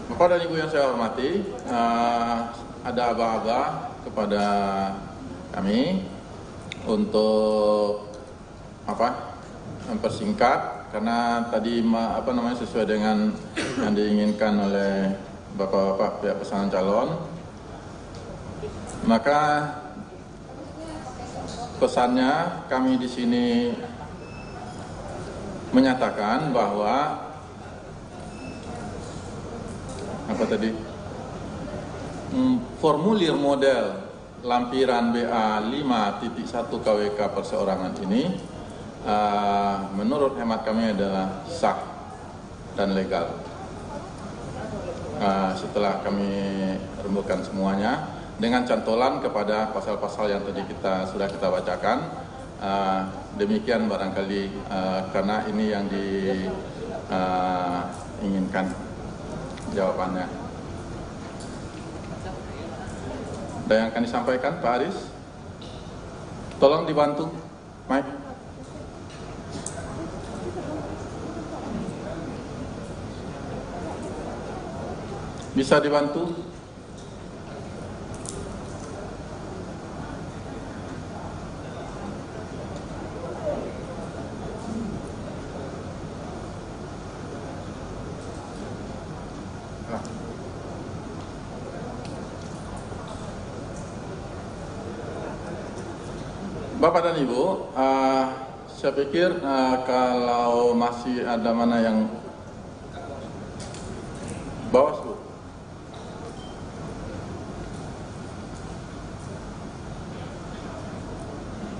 Bapak dan Ibu yang saya hormati, ada aba-aba kepada kami untuk mempersingkat, karena tadi sesuai dengan yang diinginkan oleh bapak-bapak pihak pasangan calon, maka pesannya kami di sini menyatakan bahwa formulir model lampiran BA 5.1 KWK perseorangan ini menurut hemat kami adalah sah dan legal. Setelah kami rembukan semuanya dengan cantolan kepada pasal-pasal yang tadi sudah kita bacakan, demikian barangkali karena ini yang diinginkan jawabannya. Ada yang akan disampaikan, Pak Aris? Tolong dibantu, Mike. Bisa dibantu? Bapak dan Ibu, saya pikir kalau masih ada mana yang Bawaslu.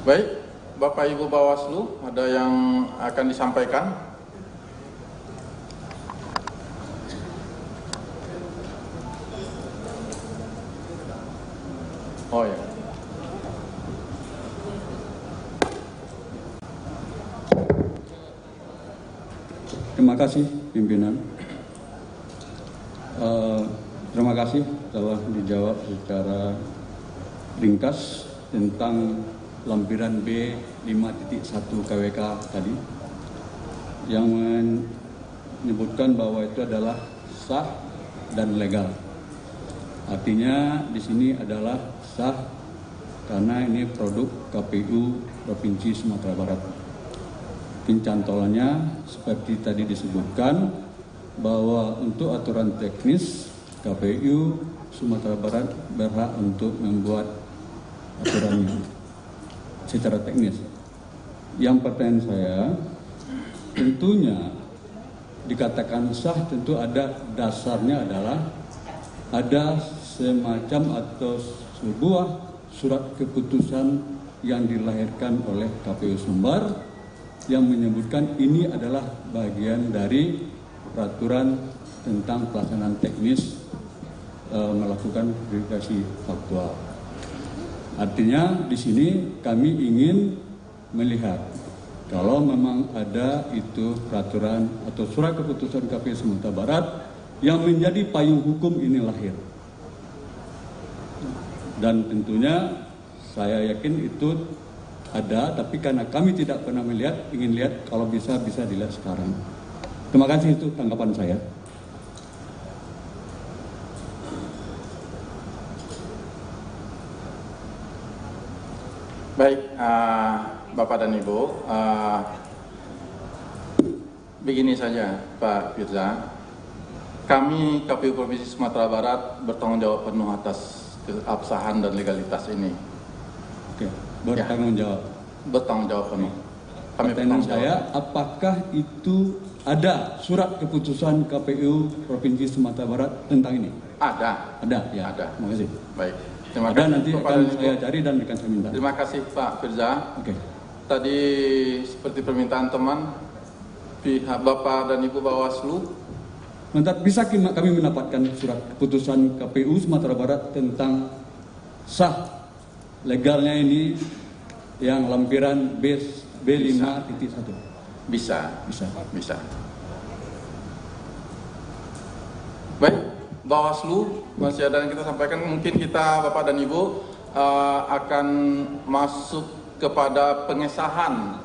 Baik, Bapak Ibu Bawaslu, ada yang akan disampaikan? Oh ya. Terima kasih pimpinan. Terima kasih telah dijawab secara ringkas tentang lampiran B 5.1 KWK tadi, yang menyebutkan bahwa itu adalah sah dan legal. Artinya di sini adalah sah karena ini produk KPU Provinsi Sumatera Barat. Cantolannya seperti tadi disebutkan bahwa untuk aturan teknis KPU Sumatera Barat berhak untuk membuat aturannya secara teknis. Yang pertanyaan saya, tentunya dikatakan sah tentu ada dasarnya adalah ada semacam atau sebuah surat keputusan yang dilahirkan oleh KPU Sumbar yang menyebutkan ini adalah bagian dari peraturan tentang pelaksanaan teknis melakukan verifikasi faktual. Artinya di sini kami ingin melihat kalau memang ada itu peraturan atau surat keputusan KPU Sumatera Barat yang menjadi payung hukum ini lahir. Dan tentunya saya yakin itu ada, tapi karena kami tidak pernah melihat, ingin lihat, kalau bisa dilihat sekarang. Terima kasih, itu tanggapan saya. Baik, Bapak dan Ibu, begini saja Pak Firza, kami KPU Provinsi Sumatera Barat bertanggung jawab penuh atas keabsahan dan legalitas ini. Oke. Bertanggung jawab. Bertanggung jawab penuh. Pertanyaan saya, apakah itu ada surat keputusan KPU Provinsi Sumatera Barat tentang ini? Ada. Ada, ya. Ada. Terima kasih. Baik. Terima ada, kasih. nanti akan saya cari dan akan saya minta. Terima kasih Pak Firza. Oke. Tadi seperti permintaan teman, pihak Bapak dan Ibu Bawaslu. Bisa kami mendapatkan surat keputusan KPU Sumatera Barat tentang sah legalnya ini yang lampiran B5.1. Bisa. Baik, Bawaslu masih ada yang kita sampaikan. Mungkin kita Bapak dan Ibu akan masuk kepada pengesahan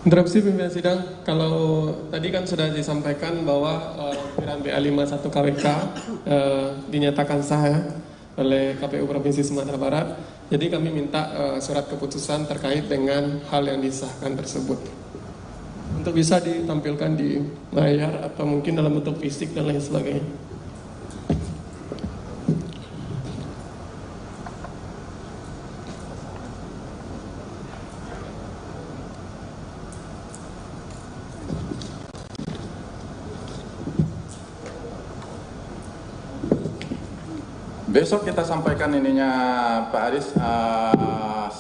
Interupsi pimpinan sidang, kalau tadi kan sudah disampaikan bahwa lampiran BA51 KWK dinyatakan sah ya, oleh KPU Provinsi Sumatera Barat. Jadi kami minta surat keputusan terkait dengan hal yang disahkan tersebut. Untuk bisa ditampilkan di layar atau mungkin dalam bentuk fisik dan lain sebagainya. Besok kita sampaikan ininya Pak Aris,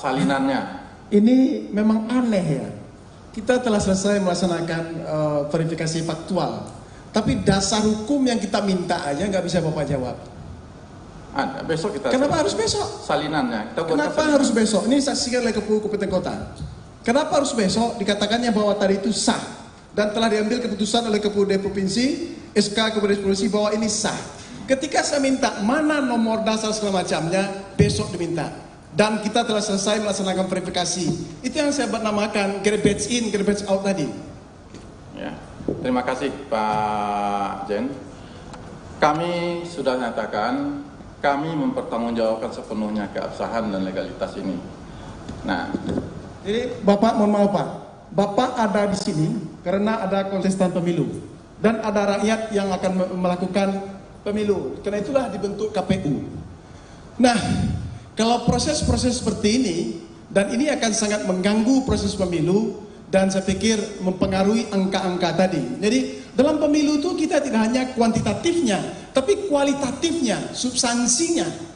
salinannya. Ini memang aneh ya. Kita telah selesai melaksanakan verifikasi faktual, tapi dasar hukum yang kita minta aja nggak bisa Bapak jawab. Ada, besok kita. Kenapa harus besok? Salinannya. Kita buat Kenapa harus besok? Ini saksikan oleh KPU Kabupaten Kota. Kenapa harus besok? Dikatakannya bahwa tadi itu sah dan telah diambil keputusan oleh KPUD Provinsi, SK kepada polisi bahwa ini sah. Ketika saya minta mana nomor dasar segala macamnya, besok diminta. Dan kita telah selesai melaksanakan verifikasi. Itu yang saya namakan batch in, batch out tadi. Ya, terima kasih Pak Jen. Kami sudah nyatakan, kami mempertanggungjawabkan sepenuhnya keabsahan dan legalitas ini. Nah, jadi Bapak mohon maaf Pak, Bapak ada di sini karena ada kontestan pemilu dan ada rakyat yang akan melakukan pemilu. Karena itulah dibentuk KPU. Nah, kalau proses-proses seperti ini, dan ini akan sangat mengganggu proses pemilu, dan saya pikir mempengaruhi angka-angka tadi. Jadi, dalam pemilu itu kita tidak hanya kuantitatifnya, tapi kualitatifnya, substansinya.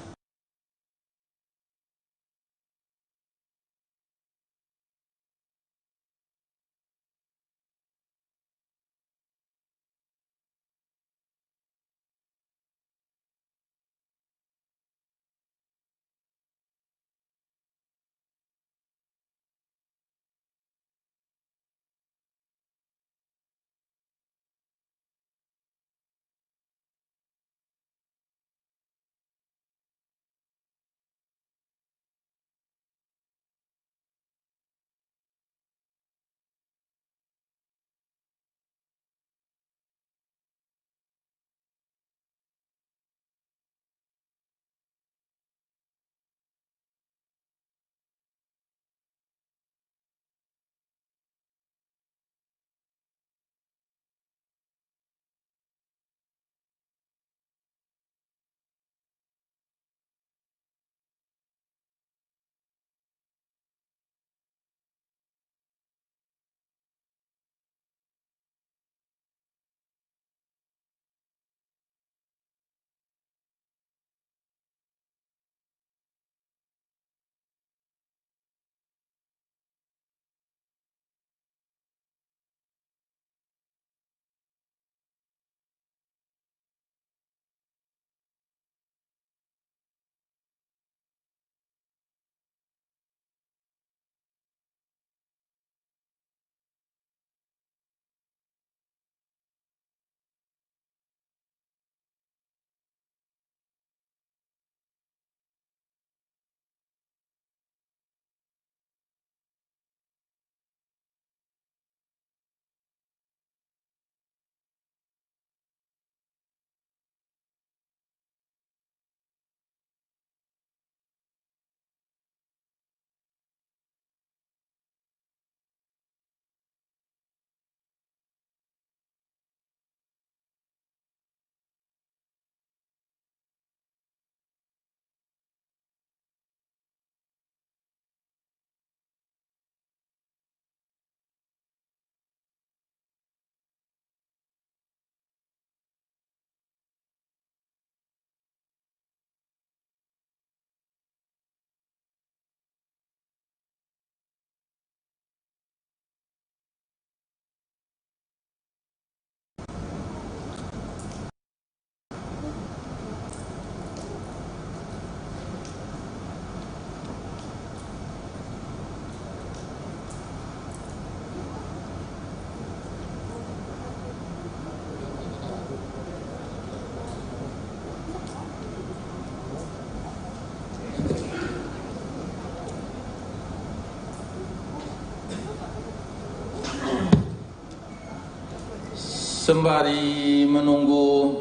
Sembari menunggu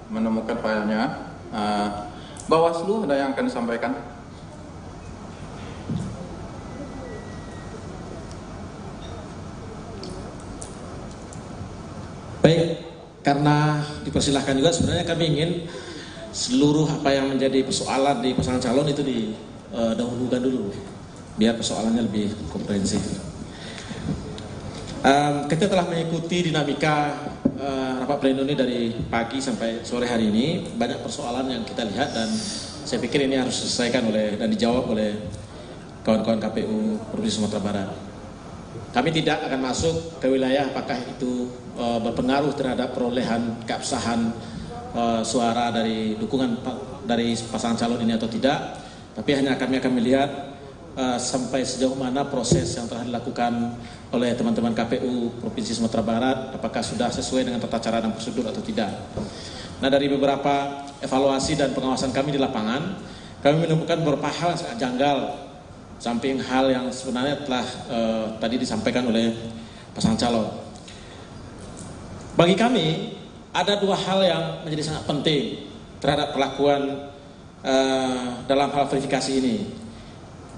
menemukan filenya, Bawaslu ada yang akan disampaikan? Baik, karena dipersilahkan juga, sebenarnya kami ingin seluruh apa yang menjadi persoalan di pasangan calon itu didahulukan dulu, biar persoalannya lebih komprehensif. Kita telah mengikuti dinamika rapat pleno ini dari pagi sampai sore hari ini. Banyak persoalan yang kita lihat dan saya pikir ini harus diselesaikan dan dijawab oleh kawan-kawan KPU Provinsi Sumatera Barat. Kami tidak akan masuk ke wilayah apakah itu berpengaruh terhadap perolehan keabsahan suara dari dukungan dari pasangan calon ini atau tidak, tapi hanya kami akan melihat sampai sejauh mana proses yang telah dilakukan oleh teman-teman KPU Provinsi Sumatera Barat, apakah sudah sesuai dengan tata cara dan prosedur atau tidak. Nah, dari beberapa evaluasi dan pengawasan kami di lapangan, kami menemukan beberapa hal yang sangat janggal, samping hal yang sebenarnya telah tadi disampaikan oleh pasangan calon. Bagi kami, ada dua hal yang menjadi sangat penting terhadap perlakuan dalam hal verifikasi ini.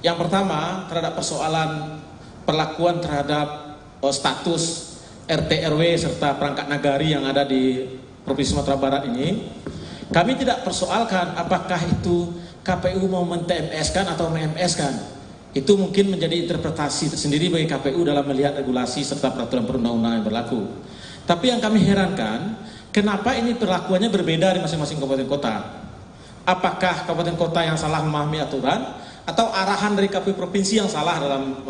Yang pertama, terhadap persoalan perlakuan terhadap status RT RW serta perangkat nagari yang ada di Provinsi Sumatera Barat ini, kami tidak persoalkan apakah itu KPU mau men-TMS-kan atau men-MS-kan. Itu mungkin menjadi interpretasi tersendiri bagi KPU dalam melihat regulasi serta peraturan perundang-undangan yang berlaku. Tapi yang kami herankan, kenapa ini perlakuannya berbeda di masing-masing kabupaten kota? Apakah kabupaten kota yang salah memahami aturan, atau arahan dari KPU provinsi yang salah dalam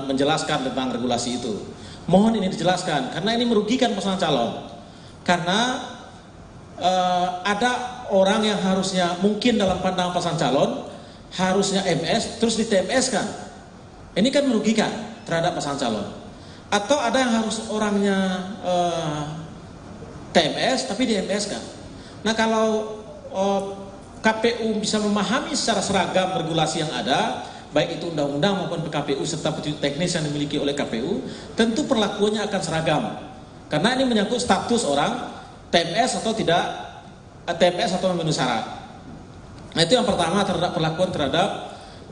menjelaskan tentang regulasi itu? Mohon ini dijelaskan, karena ini merugikan pasangan calon. Karena ada orang yang harusnya mungkin dalam pandangan pasangan calon harusnya MS terus di TMS kan. Ini kan merugikan terhadap pasangan calon. Atau ada yang harus orangnya TMS tapi di MS kan. Nah, kalau KPU bisa memahami secara seragam regulasi yang ada, baik itu undang-undang maupun PKPU serta petunjuk teknis yang dimiliki oleh KPU, tentu perlakuannya akan seragam. Karena ini menyangkut status orang TMS atau tidak, TMS atau memenuhi syarat. Nah, itu yang pertama terhadap perlakuan terhadap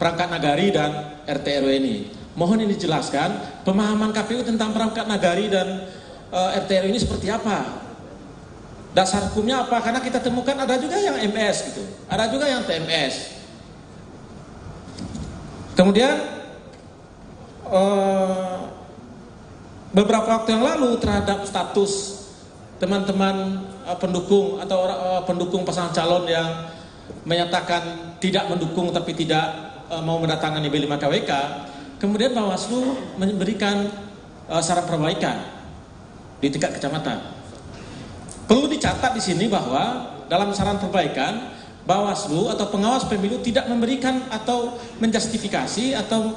perangkat nagari dan RT RW ini. Mohon ini dijelaskan pemahaman KPU tentang perangkat nagari dan RT RW ini seperti apa? Dasar hukumnya apa? Karena kita temukan ada juga yang MS gitu, ada juga yang TMS. Kemudian beberapa waktu yang lalu terhadap status teman-teman pendukung atau pendukung pasangan calon yang menyatakan tidak mendukung tapi tidak mau mendatangani B5 KWK, kemudian Bawaslu memberikan saran perbaikan di tingkat kecamatan. Perlu dicatat di sini bahwa dalam saran perbaikan Bawaslu atau pengawas pemilu tidak memberikan atau menjustifikasi atau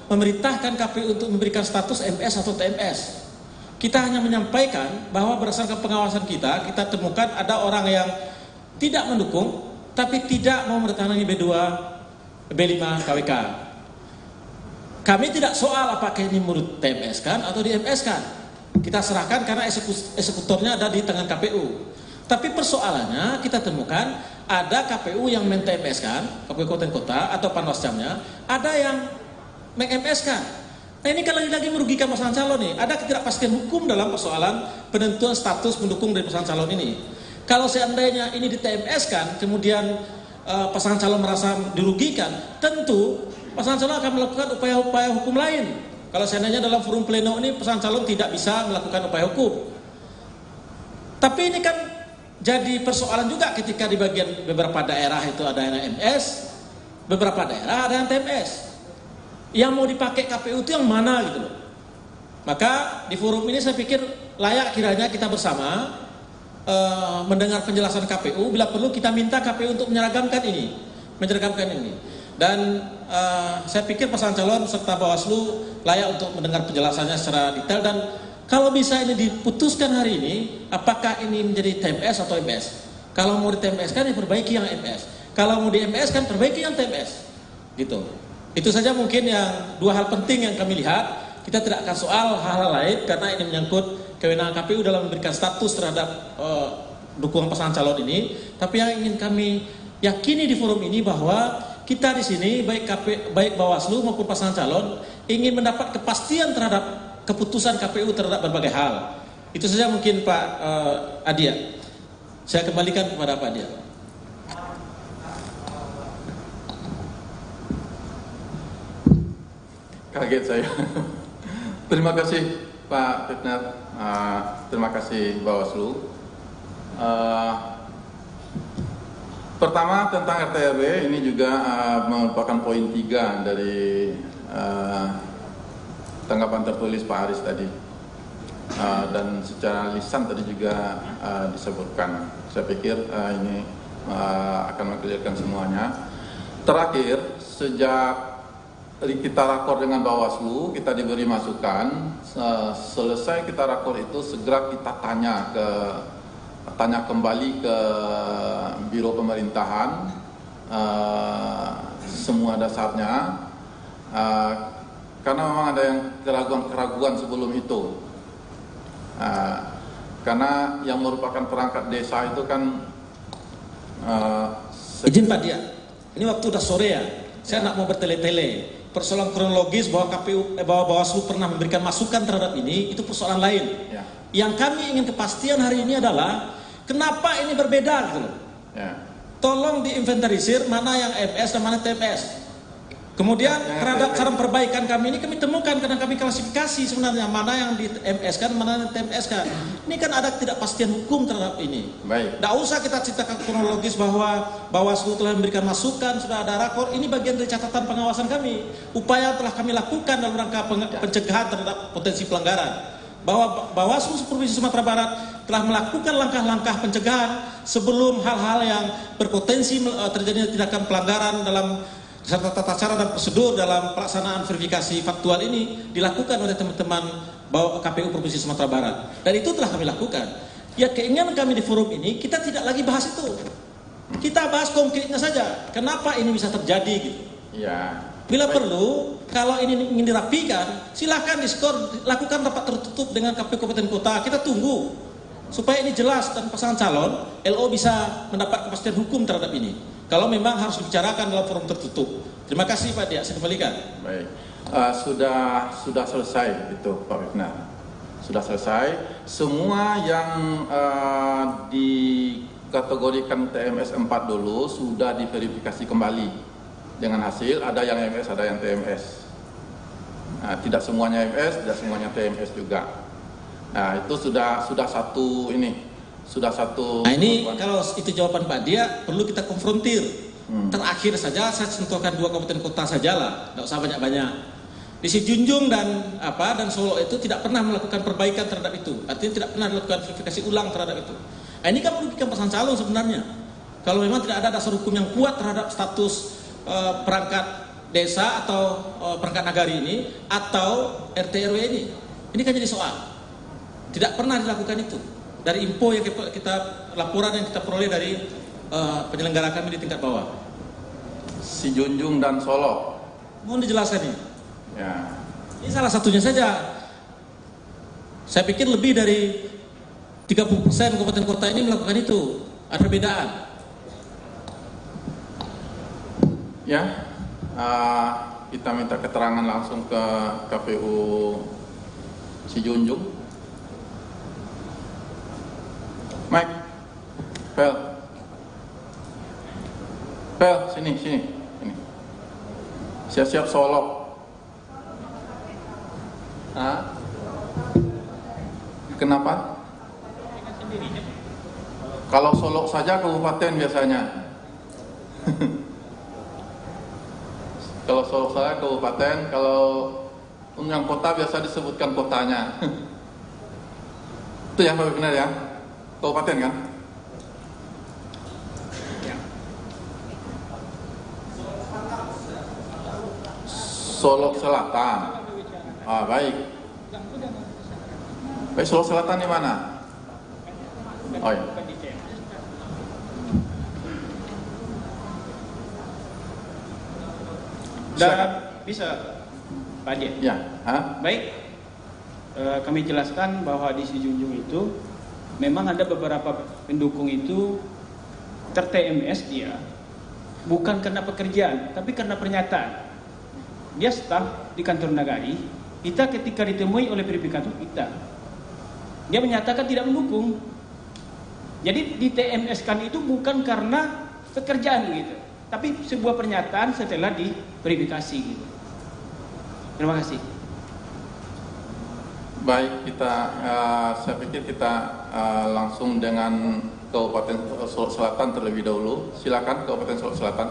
memerintahkan KPU untuk memberikan status MS atau TMS. Kita hanya menyampaikan bahwa berdasarkan pengawasan kita temukan ada orang yang tidak mendukung tapi tidak mau mendatangani B2 B5 KWK. Kami tidak soal apakah ini menurut TMS kan atau di MS kan. Kita serahkan karena eksekutornya ada di tangan KPU. Tapi persoalannya kita temukan ada KPU yang men-TMS kan, KPU kabupaten kota atau panwascamnya, ada yang men-MS kan. Nah, ini kan lagi-lagi merugikan pasangan calon nih. Ada ketidakpastian hukum dalam persoalan penentuan status pendukung dari pasangan calon ini. Kalau seandainya ini di TMS kan, kemudian pasangan calon merasa dirugikan, tentu pasangan calon akan melakukan upaya-upaya hukum lain. Kalau seandainya dalam forum pleno ini pasangan calon tidak bisa melakukan upaya hukum. Tapi ini kan jadi persoalan juga ketika di bagian beberapa daerah itu ada yang MS, beberapa daerah ada yang TMS. Yang mau dipakai KPU itu yang mana gitu loh. Maka di forum ini saya pikir layak kiranya kita bersama mendengar penjelasan KPU, bila perlu kita minta KPU untuk menyeragamkan ini. Dan saya pikir pasangan calon serta Bawaslu layak untuk mendengar penjelasannya secara detail. Dan kalau bisa ini diputuskan hari ini, apakah ini menjadi TMS atau MS? Kalau mau di TMS kan diperbaiki yang MS. Kalau mau di MS kan perbaiki yang TMS. Gitu. Itu saja mungkin yang dua hal penting yang kami lihat. Kita tidak akan soal hal-hal lain karena ini menyangkut kewenangan KPU dalam memberikan status terhadap dukungan pasangan calon ini. Tapi yang ingin kami yakini di forum ini bahwa kita di sini baik Bawaslu maupun pasangan calon ingin mendapat kepastian terhadap keputusan KPU terhadap berbagai hal. Itu saja mungkin Pak Adia. Saya kembalikan kepada Pak Adia. Kaget saya. Terima kasih Pak Fitner. Terima kasih Bawaslu. Pertama tentang RT/RW ini juga merupakan poin 3 dari tanggapan tertulis Pak Aris tadi, dan secara lisan tadi juga disebutkan. Saya pikir ini akan mengklirkan semuanya. Terakhir, sejak kita rakor dengan Bawaslu, kita diberi masukan, selesai kita rakor itu segera kita tanya kembali ke Biro Pemerintahan semua dasarnya, karena memang ada yang keraguan-keraguan sebelum itu, karena yang merupakan perangkat desa itu kan izin Pak Dia, ini waktu udah sore ya, saya nak mau bertele-tele. Persoalan kronologis bahwa Bawaslu pernah memberikan masukan terhadap ini, itu persoalan lain. Ya. Yang kami ingin kepastian hari ini adalah kenapa ini berbeda gitu loh. Ya. Tolong diinventarisir mana yang MS dan mana TMS. Kemudian terhadap saran perbaikan kami ini kami temukan, karena kami klasifikasi sebenarnya mana yang di MS kan, mana yang TMS kan. Ini kan ada ketidakpastian hukum terhadap ini. Baik. Tidak usah kita ceritakan kronologis bahwa Bawaslu telah memberikan masukan, sudah ada rakor. Ini bagian dari catatan pengawasan kami. Upaya telah kami lakukan dalam rangka pencegahan terhadap potensi pelanggaran. Bahwa Bawaslu Provinsi Sumatera Barat telah melakukan langkah-langkah pencegahan sebelum hal-hal yang berpotensi terjadinya tindakan pelanggaran dalam serta tata cara dan prosedur dalam pelaksanaan verifikasi faktual ini dilakukan oleh teman-teman KPU Provinsi Sumatera Barat, dan itu telah kami lakukan. Ya, keinginan kami di forum ini kita tidak lagi bahas itu, kita bahas konkretnya saja. Kenapa ini bisa terjadi gitu? Ya. Bila perlu, kalau ini ingin dirapikan, silahkan diskor, lakukan rapat tertutup dengan KPU Kabupaten Kota. Kita tunggu supaya ini jelas dan pasangan calon LO bisa mendapat kepastian hukum terhadap ini. Kalau memang harus dibicarakan dalam forum tertutup. Terima kasih Pak Dia, saya kembalikan. Baik, sudah selesai itu Pak Fitner. Sudah selesai. Semua yang dikategorikan TMS 4 dulu sudah diverifikasi kembali dengan hasil. Ada yang MS, ada yang TMS. Tidak semuanya MS, tidak semuanya TMS juga. Nah, itu sudah satu ini. Sudah satu. Nah, ini kalau itu jawaban Pak Dia, perlu kita konfrontir. Terakhir saja saya sentuhkan 2 kabupaten kota sajalah, tidak usah banyak-banyak. Di Sijunjung dan Solo itu tidak pernah melakukan perbaikan terhadap itu, artinya tidak pernah dilakukan verifikasi ulang terhadap itu. Nah, ini kan merugikan pasangan calon sebenarnya. Kalau memang tidak ada dasar hukum yang kuat terhadap status perangkat desa atau perangkat nagari ini atau RT/RW ini kan jadi soal. Tidak pernah dilakukan itu. Dari info yang laporan yang kita peroleh dari penyelenggara kami di tingkat bawah. Sijunjung dan Solo. Mohon dijelaskan ini. Ya. Ini salah satunya saja. Saya pikir lebih dari 30% kabupaten kota ini melakukan itu. Ada perbedaan. Ya, kita minta keterangan langsung ke KPU Sijunjung. Mike, Pel, sini. Siap-siap Solo. Kenapa? Kalau Solo saja kabupaten biasanya. Kalau Solo saja kabupaten, kalau yang kota biasa disebutkan kotanya. Itu ya Pak benar ya? Kabupaten kan? Solo Selatan. Baik. Baik, Solo Selatan di mana? Oh iya. Dan bisa Pak Dia. Ya. Baik. kami jelaskan bahwa di Sijunjung itu memang ada beberapa pendukung itu ter-TMS dia bukan karena pekerjaan tapi karena pernyataan. Dia staf di kantor Nagari. Kita ketika ditemui oleh verifikator kita, dia menyatakan tidak mendukung. Jadi di TMS kan itu bukan karena pekerjaan gitu, tapi sebuah pernyataan setelah diverifikasi gitu. Terima kasih. Baik, saya pikir kita langsung dengan Kabupaten Solok Selatan terlebih dahulu. Silakan Kabupaten Solok Selatan.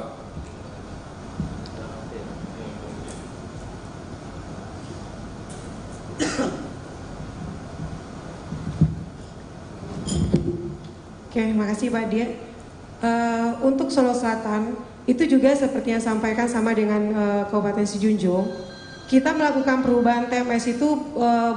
Oke, makasih Pak Dia. Untuk Solok Selatan itu juga seperti yang sampaikan sama dengan Kabupaten Sijunjung. Kita melakukan perubahan TMS itu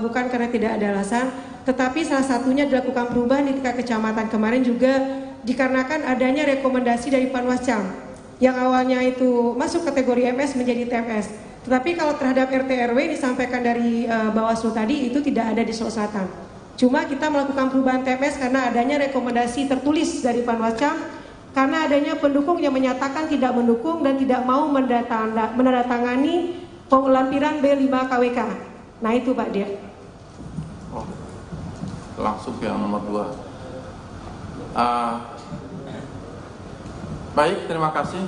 bukan karena tidak ada alasan, tetapi salah satunya dilakukan perubahan di tingkat kecamatan kemarin juga dikarenakan adanya rekomendasi dari Panwascam yang awalnya itu masuk kategori MS menjadi TMS. Tetapi kalau terhadap RT RW disampaikan dari Bawaslu tadi itu tidak ada di Solok Selatan. Cuma kita melakukan perubahan TMS karena adanya rekomendasi tertulis dari Panwascam, karena adanya pendukung yang menyatakan tidak mendukung dan tidak mau menandatangani lampiran B5 KWK. Nah itu Pak Dia. Oh, langsung ke yang nomor 2. Baik, terima kasih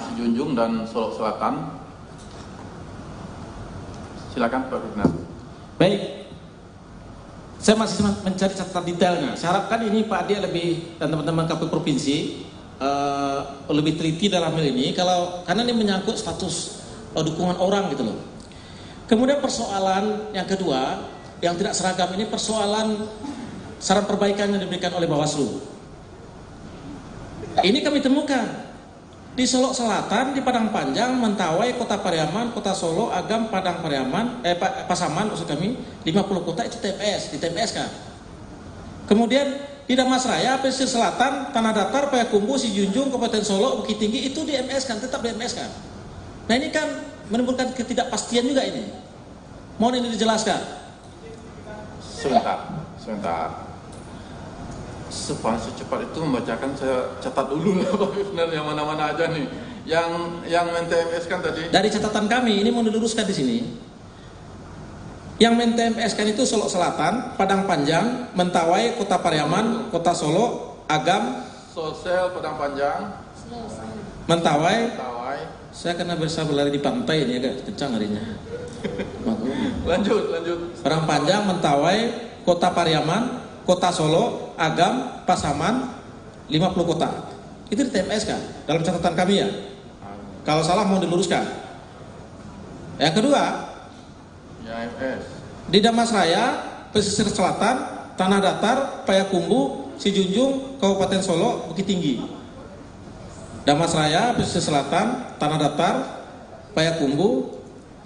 Sijunjung dan Solok Selatan. Silakan Pak Ruknas. Baik, saya masih mencari catatan detailnya. Saya harapkan ini Pak Dia lebih dan teman-teman KPU Provinsi lebih teliti dalam hal ini, karena ini menyangkut status dukungan orang gitu loh. Kemudian persoalan yang kedua yang tidak seragam ini persoalan saran perbaikan yang diberikan oleh Bawaslu. Ini kami temukan di Solok Selatan, di Padang Panjang, Mentawai, Kota Pariaman, Kota Solo, Agam, Padang Pariaman, Pasaman maksud kami, 50 kota itu TMS, di TMS kan. Kemudian di Damasraya, Pesisir Selatan, Tanah Datar, Payakumbuh, Sijunjung, Kabupaten Solo, Bukit Tinggi itu di MS kan, tetap di MS kan. Nah ini kan menimbulkan ketidakpastian juga ini. Mohon ini dijelaskan. Sebentar. Supaya secepat itu membacakan, saya catat dulu lah Pak Bifner yang mana-mana aja nih. Yang main TMS kan tadi. Dari catatan kami ini mau diluruskan di sini. Yang main TMS kan itu Solok Selatan, Padang Panjang, Mentawai, Kota Pariaman, Kota Solo, Agam, Sosel, Padang Panjang, Mentawai. Saya karena biasa berlari di pantai ini agak kencang harinya. Lanjut. Padang Panjang, Mentawai, Kota Pariaman, Kota Solo, Agam, Pasaman, 50 kota. Itu di TMS kan, dalam catatan kami ya. Kalau salah mau diluruskan. Yang kedua, ya MS. Di Damasraya, Pesisir Selatan, Tanah Datar, Payakumbuh, Sijunjung, Kabupaten Solo, Bukit Tinggi. Damasraya, Pesisir Selatan, Tanah Datar, Payakumbuh,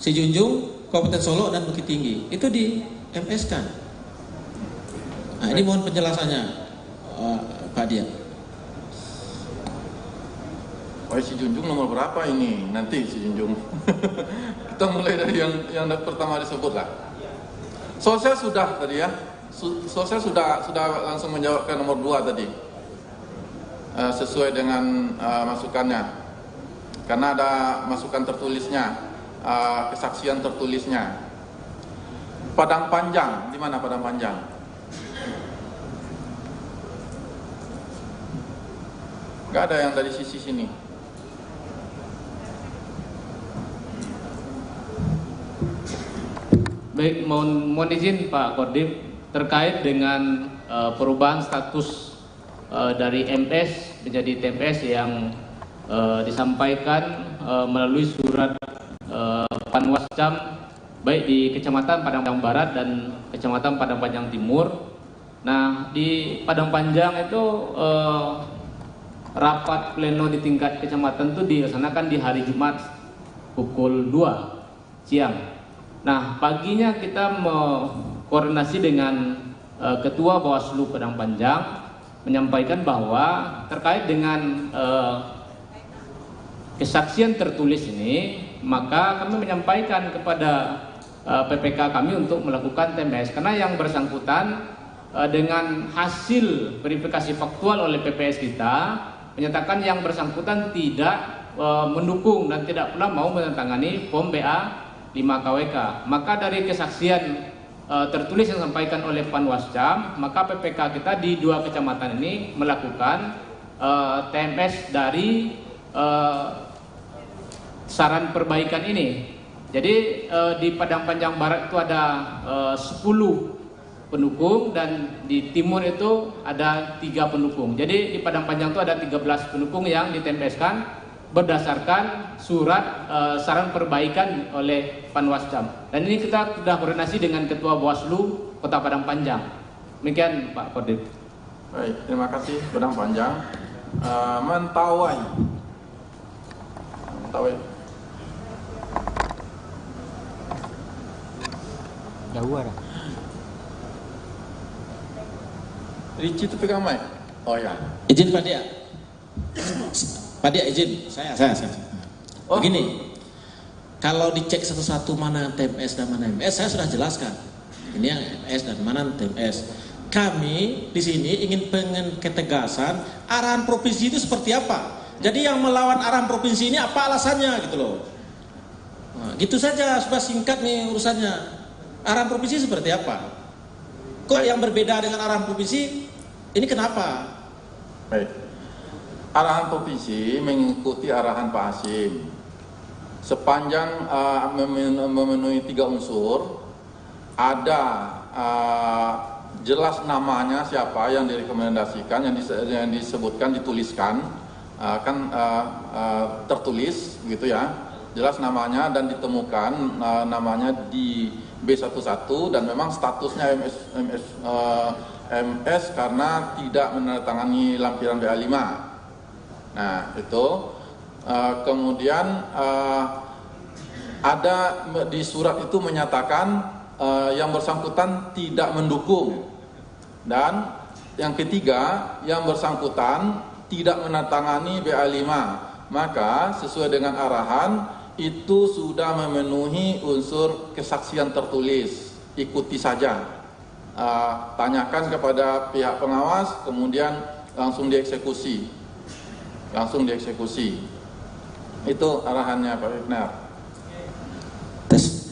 Sijunjung, Kabupaten Solo, dan Bukit Tinggi. Itu di MS kan. Nah ini mohon penjelasannya Pak Dia. Sijunjung nomor berapa ini? Nanti Sijunjung. Kita mulai dari yang pertama disebut lah. Sosial sudah tadi ya. Sosial sudah langsung menjawab ke nomor 2 tadi. Sesuai dengan masukannya. Karena ada masukan tertulisnya, kesaksian tertulisnya. Padang Panjang, di mana Padang Panjang? Gak ada yang dari sisi sini. Baik, mohon izin Pak Kodim terkait dengan perubahan status dari MS menjadi TMS yang disampaikan melalui surat Panwascam baik di Kecamatan Padang Panjang Barat dan Kecamatan Padang Panjang Timur. Nah, di Padang Panjang itu rapat pleno di tingkat kecamatan itu dilaksanakan di hari Jumat pukul 2 siang. Nah, paginya kita koordinasi dengan Ketua Bawaslu Padang Panjang menyampaikan bahwa terkait dengan kesaksian tertulis ini, maka kami menyampaikan kepada PPK kami untuk melakukan TMS, karena yang bersangkutan dengan hasil verifikasi faktual oleh PPS kita menyatakan yang bersangkutan tidak mendukung dan tidak pula mau menandatangani form BA 5 KWK. Maka dari kesaksian tertulis yang disampaikan oleh Panwascam, maka PPK kita di 2 kecamatan ini melakukan TMS dari saran perbaikan ini. Jadi di Padang Panjang Barat itu ada 10 pendukung dan di timur itu ada 3 pendukung. Jadi di Padang Panjang itu ada 13 pendukung yang di-TMS-kan berdasarkan surat saran perbaikan oleh Panwascam. Dan ini kita sudah koordinasi dengan Ketua Bawaslu Kota Padang Panjang. Demikian Pak Kodim. Baik, terima kasih Padang Panjang. Mentawai. Ricci itu pegang mic. Oh ya. Izin Pak Dia. Pak Dia izin. Saya. Oh. Begini. Kalau dicek satu-satu mana TMS dan mana MS, saya sudah jelaskan. Ini yang MS dan mana TMS. Kami di sini ingin ketegasan arahan provinsi itu seperti apa. Jadi yang melawan arahan provinsi ini apa alasannya gitu loh. Nah, gitu saja supaya singkat nih urusannya. Arahan provinsi seperti apa? Kok yang berbeda dengan arahan provinsi? Ini kenapa? Baik. Arahan provinsi mengikuti arahan Pak Hasim. Sepanjang memenuhi 3 unsur, ada jelas namanya siapa yang direkomendasikan, yang disebutkan, dituliskan, tertulis gitu ya. Jelas namanya dan ditemukan namanya di B11 dan memang statusnya MS karena tidak menandatangani lampiran BA5. Nah itu kemudian ada di surat itu menyatakan yang bersangkutan tidak mendukung, dan yang ketiga yang bersangkutan tidak menandatangani BA5. Maka sesuai dengan arahan itu sudah memenuhi unsur kesaksian tertulis, ikuti saja. Tanyakan kepada pihak pengawas, kemudian langsung dieksekusi. Itu arahannya Pak Wigner.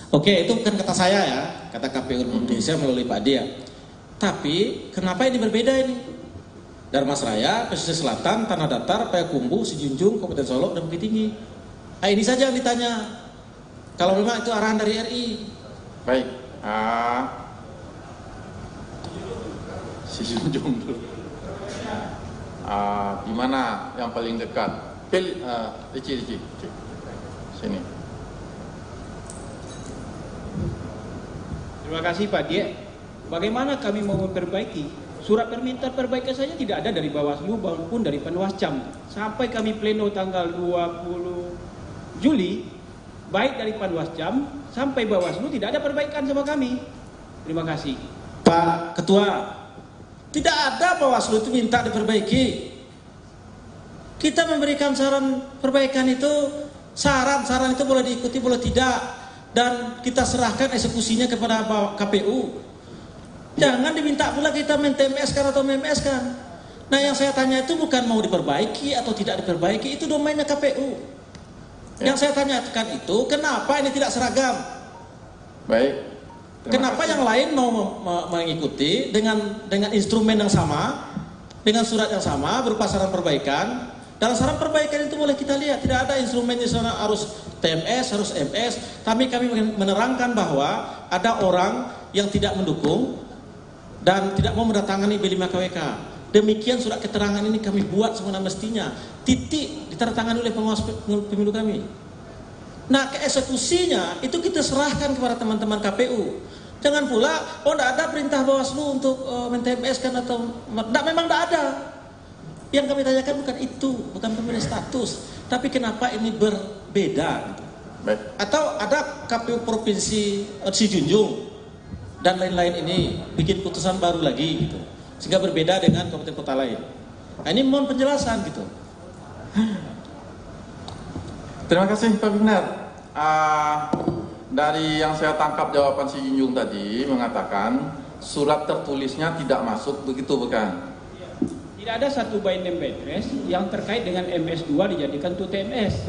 Oke, itu bukan kata saya ya, kata KPU Indonesia melalui Pak Dia. Tapi kenapa ini berbeda ini? Darmasraya, Pesisir Selatan, Tanah Datar, Payakumbuh, Sijunjung, Kabupaten Solok, dan Bukit Tinggi. Nah, ini saja yang ditanya. Kalau memang itu arahan dari RI. Baik. Sijunjung dulu. Di mana yang paling dekat? Pilih, Ricci. Sini. Terima kasih Pak Die. Bagaimana kami mau memperbaiki? Surat permintaan perbaikan saja tidak ada dari Bawaslu maupun dari Panwascam. Sampai kami pleno tanggal 20 Juli, baik dari Panwascam sampai Bawaslu tidak ada perbaikan sama kami. Terima kasih. Pak Ketua, tidak ada Bawaslu itu minta diperbaiki. Kita memberikan saran perbaikan itu, saran itu boleh diikuti, boleh tidak. Dan kita serahkan eksekusinya kepada KPU. Jangan diminta pula kita men-TMS-kan atau MEMS-kan. Nah yang saya tanya itu bukan mau diperbaiki atau tidak diperbaiki, itu domainnya KPU. Yang saya tanyakan itu, kenapa ini tidak seragam? Baik. Kenapa yang lain mau mengikuti dengan instrumen yang sama, dengan surat yang sama, berupa saran perbaikan. Dalam saran perbaikan itu boleh kita lihat, tidak ada instrumen di sana harus TMS, harus MS. Kami menerangkan bahwa ada orang yang tidak mendukung dan tidak mau mendatangani B5 KWK. Demikian surat keterangan ini kami buat semena mestinya. Titik ditandatangani oleh pengawas pemilu kami. Nah keeksekusinya itu kita serahkan kepada teman-teman KPU. Jangan pula, tidak ada perintah Bawaslu untuk men-TMS kan atau memang tidak ada. Yang kami tanyakan bukan itu, bukan pemilih status, tapi kenapa ini berbeda? Baik. Atau ada KPU Provinsi Sijunjung dan lain-lain ini bikin putusan baru lagi gitu, sehingga berbeda dengan kabupaten kota lain. Nah, ini mohon penjelasan gitu. Terima kasih Pak Wigner. dari yang saya tangkap jawaban si Junjung tadi mengatakan surat tertulisnya tidak masuk, begitu bukan? Tidak ada satu by name by address yang terkait dengan MS2 dijadikan to TMS.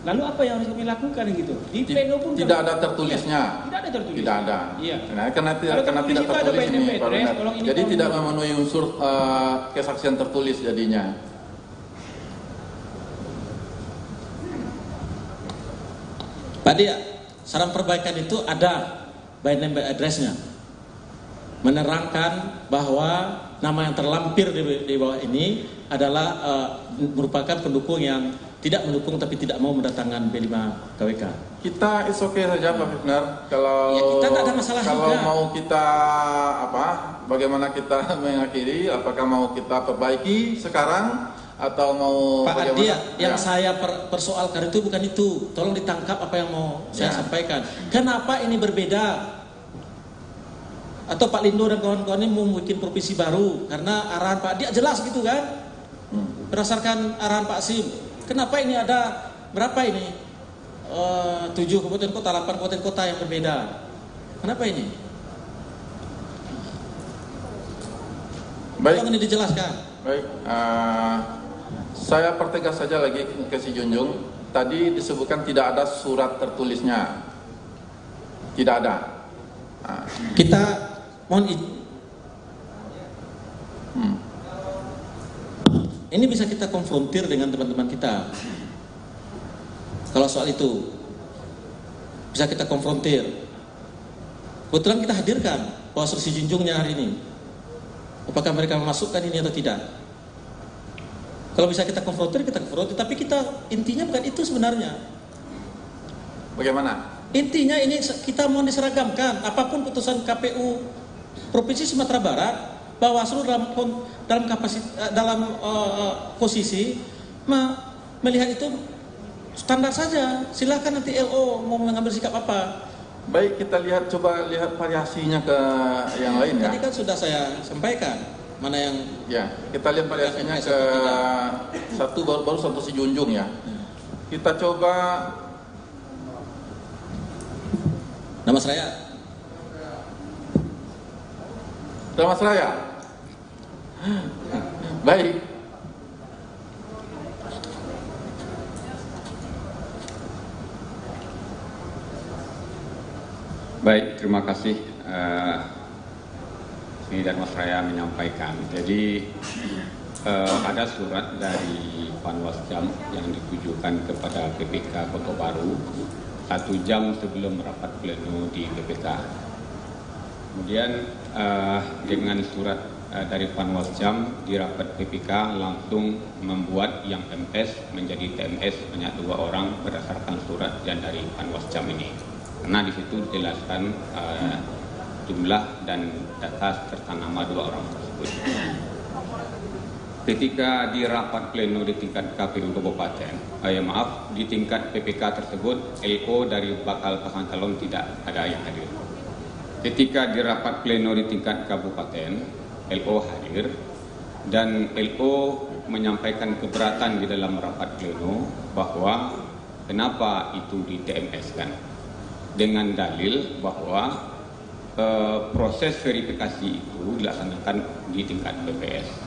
Lalu apa yang harus kami lakukan gitu? Di pleno pun tidak ada tertulisnya. Iya, tidak ada tertulis. Tidak ada. Iya. Nah, karena tidak itu ada tertulis by name ini, by Pak address, Benar. ini Jadi tolong tidak memenuhi unsur kesaksian tertulis jadinya. Pak Dia, saran perbaikan itu ada by name by address-nya. Menerangkan bahwa nama yang terlampir di bawah ini adalah merupakan pendukung yang tidak mendukung tapi tidak mau mendatangkan B5 KWK. Kita is okay saja Pak Fitner. Kalau Ya, kita tidak ada masalah kalau juga. mau kita bagaimana kita mengakhiri, apakah mau kita perbaiki sekarang atau mau Pak bagaimana? Adia, yang saya persoalkan itu bukan itu. Tolong ditangkap apa yang mau saya sampaikan. Kenapa ini berbeda? Atau Pak Lindo dan kawan-kawan ini mau bikin provinsi baru karena arahan Pak Dia jelas gitu kan? Berdasarkan arahan Pak Sim. Kenapa ini ada berapa ini? 7 kabupaten kota, 8 kabupaten kota yang berbeda. Kenapa ini? Baik. Tolong ini dijelaskan. Baik. Saya pertegas saja lagi ke si Junjung. Tadi disebutkan tidak ada surat tertulisnya. Tidak ada. Kita mohon ini bisa kita konfrontir dengan teman-teman kita. Kalau soal itu bisa kita konfrontir. Kebetulan kita hadirkan Bawaslu si Junjungnya hari ini. Apakah mereka memasukkan ini atau tidak? Kalau bisa kita konfrontir, kita konfrontir. Tapi kita intinya bukan itu sebenarnya. Bagaimana? Intinya ini kita mau diseragamkan. Apapun putusan KPU Provinsi Sumatera Barat, Bawaslu dalam posisi melihat itu standar saja. Silakan nanti LO mau mengambil sikap apa. Baik, kita coba lihat variasinya ke yang lain ya. Tadi kan sudah saya sampaikan mana yang kita lihat variasinya ke satu baru satu si Junjung ya. Kita coba nama saya. Nama saya. Baik. Baik, terima kasih. Ini dan Mas Raya menyampaikan. Jadi ada surat dari Panwasjam yang ditujukan kepada PPK Kota Baru 1 jam sebelum rapat pleno di PPK. Kemudian dengan surat dari Panwasjam di rapat PPK langsung membuat yang MS menjadi TMS banyak 2 orang berdasarkan surat dan dari Panwasjam ini. Karena di situ dijelaskan jumlah dan data serta nama 2 orang tersebut. Ketika di rapat pleno di tingkat KPU Kabupaten, di tingkat PPK tersebut, LO dari bakal pasangan calon tidak ada yang hadir. Ketika di rapat pleno di tingkat kabupaten, LO hadir dan LO menyampaikan keberatan di dalam rapat pleno bahwa kenapa itu di TMS kan, dengan dalil bahwa proses verifikasi itu dilaksanakan di tingkat PPS.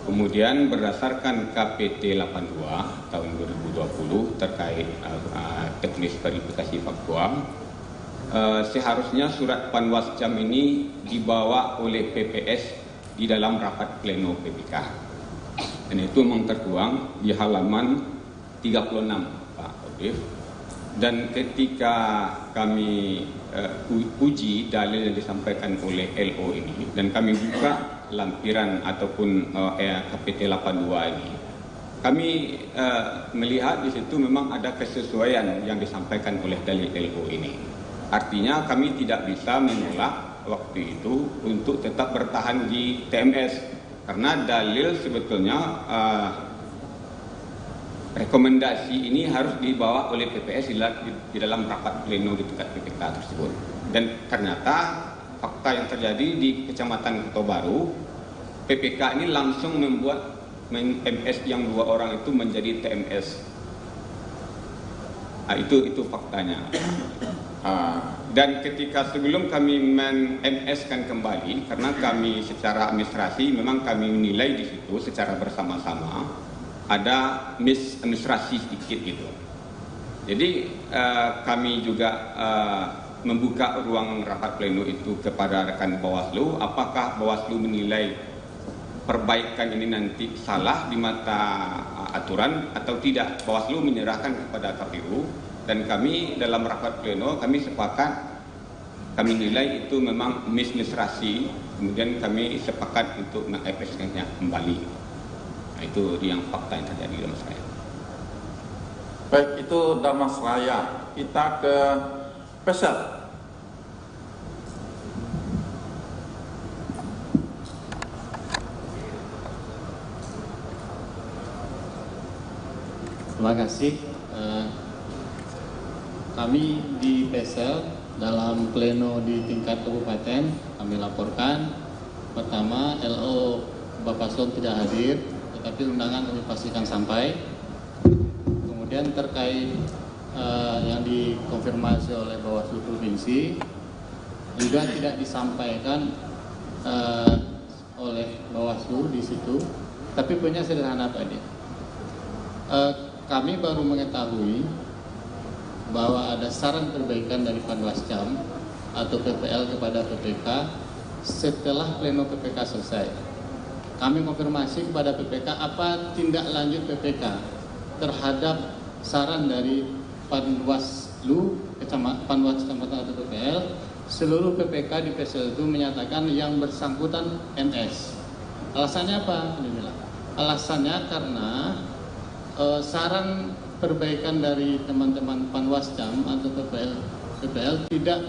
Kemudian berdasarkan KPT 82 tahun 2020 terkait teknis verifikasi faktual, seharusnya surat Panwasjam ini dibawa oleh PPS di dalam rapat pleno PPK. Dan itu memang tertuang di halaman 36 Pak Odif. Dan ketika kami uji dalil yang disampaikan oleh LO ini dan kami buka lampiran ataupun KPT 82 ini, kami melihat di situ memang ada kesesuaian yang disampaikan oleh dalil LO ini. Artinya kami tidak bisa menolak waktu itu untuk tetap bertahan di TMS karena dalil sebetulnya rekomendasi ini harus dibawa oleh PPS di dalam rapat pleno di tingkat PPK tersebut. Dan ternyata fakta yang terjadi di Kecamatan Kota Baru, PPK ini langsung membuat MS yang 2 orang itu menjadi TMS. Itu faktanya. Dan ketika sebelum kami men-MS-kan kembali, karena kami secara administrasi memang kami menilai di situ secara bersama-sama ada misadministrasi sedikit gitu. Jadi kami juga membuka ruang rapat pleno itu kepada rekan Bawaslu, apakah Bawaslu menilai perbaikan ini nanti salah di mata aturan atau tidak. Bawaslu menyerahkan kepada KPU dan kami dalam rapat pleno kami sepakat, kami nilai itu memang misadministrasi, kemudian kami sepakat untuk meng-FS-nya kembali. Nah, itu yang fakta yang terjadi dalam saya. Baik, itu Damasraya. Kita ke Pesel. Terima kasih. Kami di Pesel dalam pleno di tingkat kabupaten kami laporkan, pertama LO Bapak Slon tidak hadir, tetapi undangan kami pastikan sampai. Kemudian terkait yang dikonfirmasi oleh Bawaslu Provinsi juga tidak disampaikan oleh Bawaslu di situ, tapi punya sederhana Pak Adi. Kami baru mengetahui bahwa ada saran perbaikan dari Panwascam atau PPL kepada PPK setelah pleno PPK selesai. Kami konfirmasi kepada PPK apa tindak lanjut PPK terhadap saran dari Panwaslu, Kecamatan atau PPL. Seluruh PPK di Pesel itu menyatakan yang bersangkutan MS. Alasannya apa? Alasannya karena saran perbaikan dari teman-teman Panwascam atau PPL tidak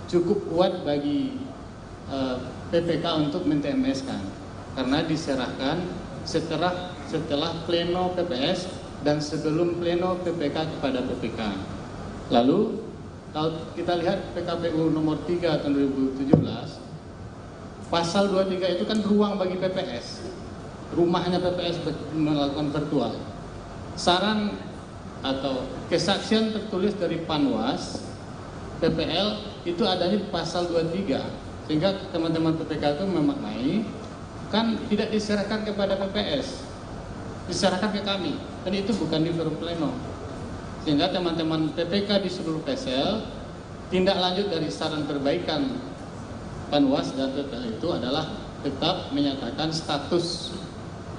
cukup kuat bagi PPK untuk men-TMS-kan karena diserahkan setelah pleno PPS dan sebelum pleno PPK kepada PPK. Lalu kalau kita lihat PKPU nomor 3 tahun 2017, pasal 23 itu kan ruang bagi PPS, rumahnya PPS melakukan virtual. Saran atau kesaksian tertulis dari Panwas PPL itu adanya di pasal 23, sehingga teman-teman PPK itu memaknai kan tidak diserahkan kepada PPS, diserahkan ke kami, dan itu bukan di forum pleno, sehingga teman-teman PPK di seluruh Pesel tindak lanjut dari saran perbaikan Panwas dan PPL itu adalah tetap menyatakan status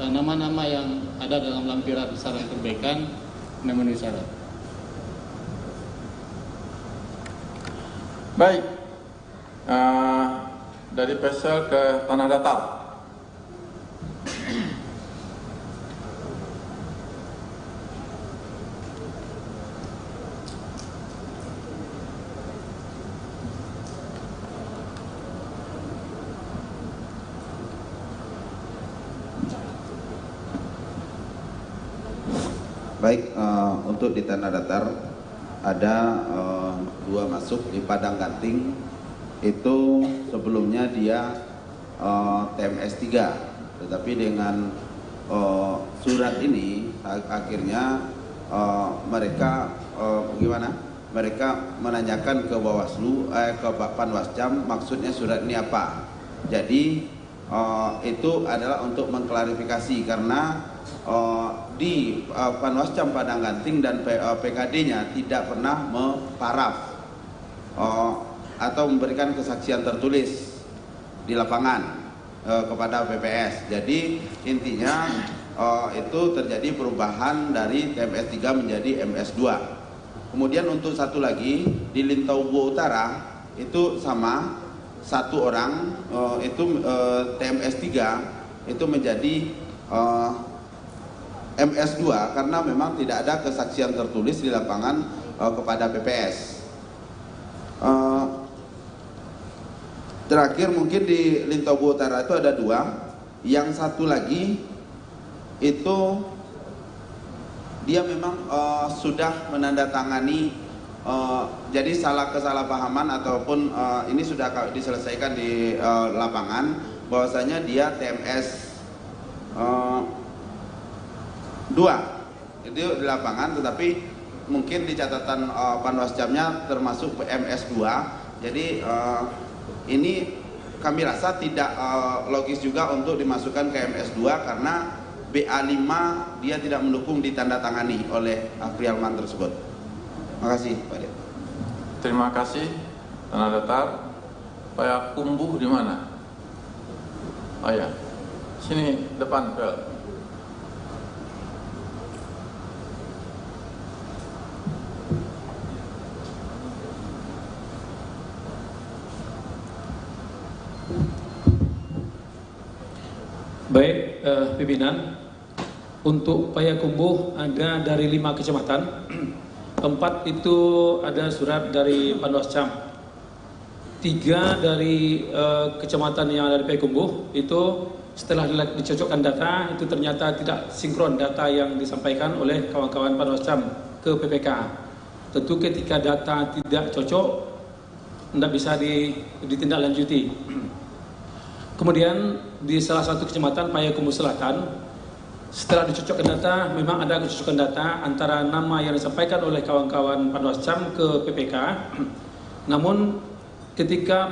nama-nama yang ada dalam lampiran saran perbaikan memenuhi syarat. Baik, dari Pesel ke Tanah Datar. Baik, untuk di Tanah Datar ada 2 masuk di Padang Ganting. Itu sebelumnya dia TMS 3, tetapi dengan surat ini akhirnya mereka bagaimana? Mereka menanyakan ke Bawaslu, ke Panwascam, maksudnya surat ini apa. Jadi itu adalah untuk mengklarifikasi karena di Panwascam Padang Ganting dan PKD-nya tidak pernah memparaf atau memberikan kesaksian tertulis di lapangan kepada PPS. Jadi intinya itu terjadi perubahan dari TMS 3 menjadi MS 2. Kemudian untuk satu lagi di Lintaubo Utara itu sama, 1 orang itu TMS 3 itu menjadi MS2 karena memang tidak ada kesaksian tertulis di lapangan kepada PPS. Terakhir mungkin di Lintaubo Utara itu ada 2, yang satu lagi itu dia memang sudah menandatangani, jadi kesalahpahaman ataupun ini sudah diselesaikan di lapangan bahwasanya dia TMS 2 itu di lapangan, tetapi mungkin di catatan Panwascamnya termasuk MS2. Jadi ini kami rasa tidak logis juga untuk dimasukkan ke MS2 karena BA5 dia tidak mendukung ditandatangani oleh Afrialman tersebut. Terima kasih Pak Dir. Terima kasih Tanah Datar. Pak Kumbu di mana? Oh ya, sini depan Pel. Baik, pimpinan, untuk Payakumbuh ada dari 5 kecamatan, 4 itu ada surat dari Panwascam, 3 dari kecamatan yang ada di Payakumbuh itu setelah dicocokkan data itu ternyata tidak sinkron data yang disampaikan oleh kawan-kawan Panwascam ke PPK. Tentu ketika data tidak cocok tidak bisa ditindaklanjuti. Kemudian di salah satu kecamatan Payakumbuh Selatan, setelah dicocokkan data, memang ada kecocokan data antara nama yang disampaikan oleh kawan-kawan Panwascam ke PPK. Namun ketika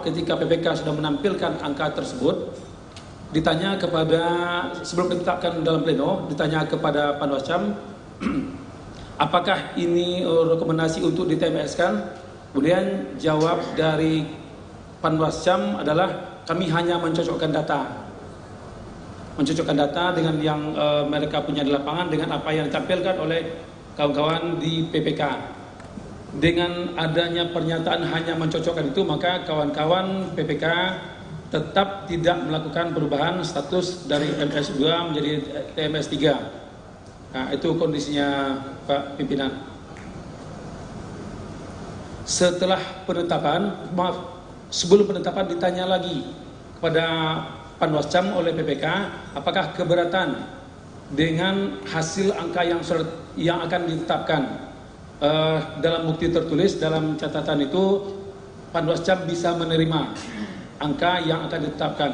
ketika PPK sudah menampilkan angka tersebut, ditanya kepada sebelum ditetapkan dalam pleno, ditanya kepada Panwascam, apakah ini rekomendasi untuk di-TMS-kan? Kemudian jawab dari Panwascam adalah kami hanya mencocokkan data dengan yang mereka punya di lapangan dengan apa yang ditampilkan oleh kawan-kawan di PPK. Dengan adanya pernyataan hanya mencocokkan itu, maka kawan-kawan PPK tetap tidak melakukan perubahan status dari MS2 menjadi TMS3. Nah, itu kondisinya Pak Pimpinan. Setelah penetapan, sebelum penetapan ditanya lagi kepada Panwascam oleh PPK, apakah keberatan dengan hasil angka yang akan ditetapkan dalam bukti tertulis dalam catatan itu, Panwascam bisa menerima angka yang akan ditetapkan.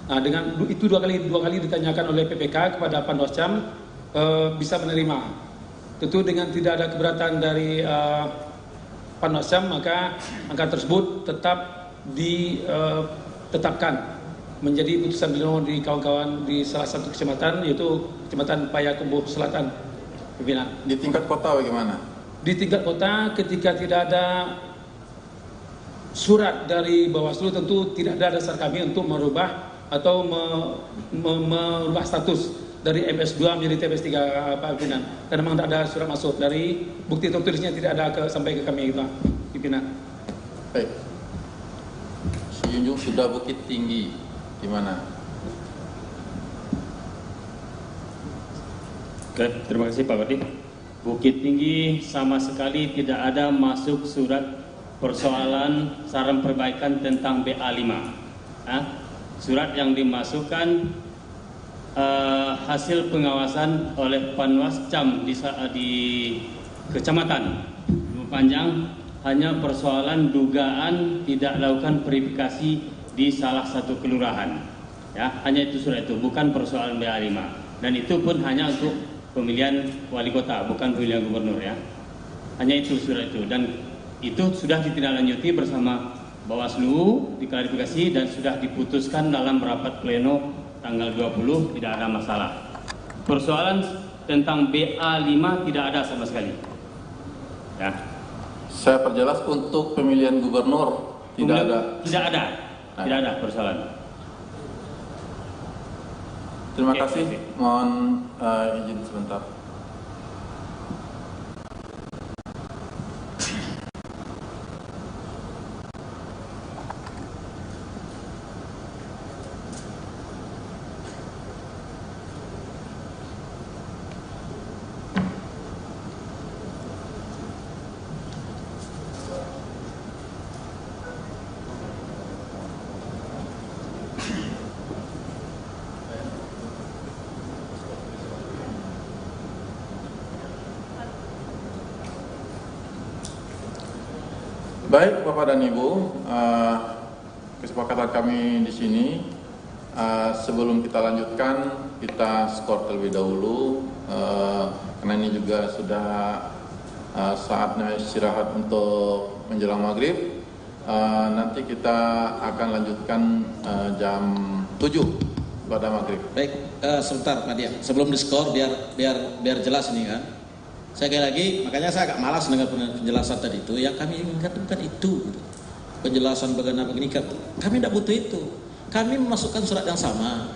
Nah, dengan itu dua kali ditanyakan oleh PPK kepada Panwascam, bisa menerima. Tentu dengan tidak ada keberatan dari Panwascam, maka angka tersebut tetap ditetapkan menjadi putusan pleno di kawan-kawan di salah satu kecamatan, yaitu Kecamatan Payakumbuh Selatan. Pimpinan. Di tingkat kota bagaimana? Di tingkat kota ketika tidak ada surat dari Bawaslu, tentu tidak ada dasar kami untuk merubah atau merubah status dari MS2 menjadi TMS3, Pak Pimpinan. Karena memang tidak ada surat masuk dari bukti tertulisnya, tidak ada sampai ke kami, Pak Pimpinan. Baik. Junjung sudah Bukit Tinggi gimana? Oke, terima kasih Pak Badi. Bukit Tinggi sama sekali tidak ada masuk surat persoalan saran perbaikan tentang BA5. Surat yang dimasukkan hasil pengawasan oleh Panwascam di kecamatan Panjang, hanya persoalan dugaan tidak lakukan verifikasi di salah satu kelurahan. Ya, hanya itu surat itu, bukan persoalan BA5. Dan itu pun hanya untuk pemilihan wali kota, bukan pemilihan gubernur ya. Hanya itu surat itu, dan itu sudah ditindaklanjuti bersama Bawaslu, diklarifikasi dan sudah diputuskan dalam rapat pleno tanggal 20, tidak ada masalah. Persoalan tentang BA5 tidak ada sama sekali. Ya. Saya perjelas untuk pemilihan gubernur tidak ada persoalan. Terima kasih. Mohon izin sebentar. Baik Bapak dan Ibu, kesepakatan kami di sini, sebelum kita lanjutkan, kita skor terlebih dahulu karena ini juga sudah saatnya istirahat untuk menjelang maghrib. Nanti kita akan lanjutkan jam 7 pada maghrib. Baik, sebentar Pak Dia, sebelum diskor biar jelas ini kan. Sekali lagi, makanya saya agak malas dengan penjelasan tadi itu. Yang kami inginkan bukan itu, gitu. Penjelasan bagaimana begini, kami tidak butuh itu. Kami memasukkan surat yang sama.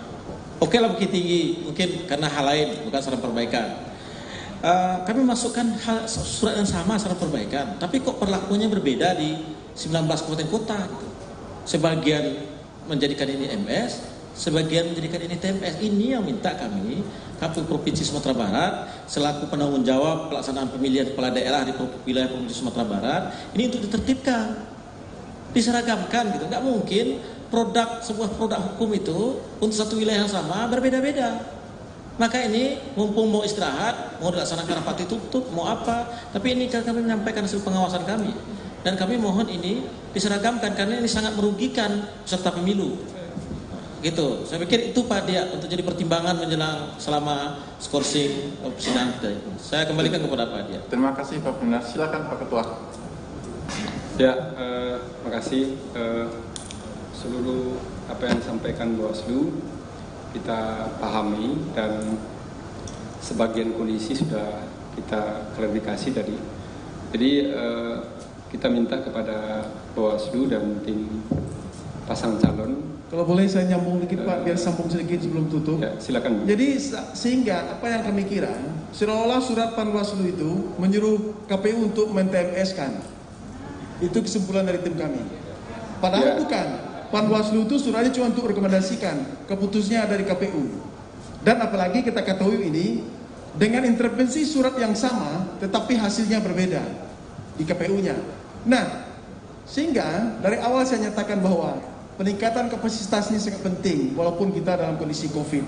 Oke lah Bukit Tinggi, mungkin karena hal lain, bukan saran perbaikan. Kami masukkan surat yang sama, saran perbaikan. Tapi kok perlakuannya berbeda di 19 kabupaten kota gitu. Sebagian menjadikan ini MS, sebagian menjadikan ini TMS. Ini yang minta kami KPU Provinsi Sumatera Barat selaku penanggung jawab pelaksanaan pemilihan kepala daerah di wilayah Provinsi Sumatera Barat ini untuk ditertibkan, diseragamkan gitu. Nggak mungkin sebuah produk hukum itu untuk satu wilayah yang sama berbeda-beda. Maka ini mumpung mau istirahat, mau dilaksanakan rapat tutup, mau apa, tapi ini kami menyampaikan hasil pengawasan kami. Dan kami mohon ini diseragamkan karena ini sangat merugikan peserta pemilu. Gitu. Saya pikir itu Pak Dia untuk jadi pertimbangan menjelang selama skorsing persidangan kita itu. Saya kembalikan kepada Pak Dia. Terima kasih Pak Pimpinan. Silakan Pak Ketua. Ya, terima kasih. Seluruh apa yang disampaikan Bawaslu kita pahami dan sebagian kondisi sudah kita klarifikasi tadi. Jadi kita minta kepada Bawaslu dan tim pasangan calon. Kalau boleh saya nyambung dikit Pak, biar sambung sedikit sebelum tutup. Ya, silakan. Jadi sehingga apa yang kami kira, seolah-olah surat Panwaslu itu menyuruh KPU untuk men-TMS-kan. Itu kesimpulan dari tim kami. Padahal bukan. Panwaslu itu suratnya cuma untuk rekomendasikan, keputusannya dari KPU. Dan apalagi kita ketahui ini dengan intervensi surat yang sama, tetapi hasilnya berbeda di KPU-nya. Nah, sehingga dari awal saya nyatakan bahwa peningkatan kapasitas ini sangat penting walaupun kita dalam kondisi COVID.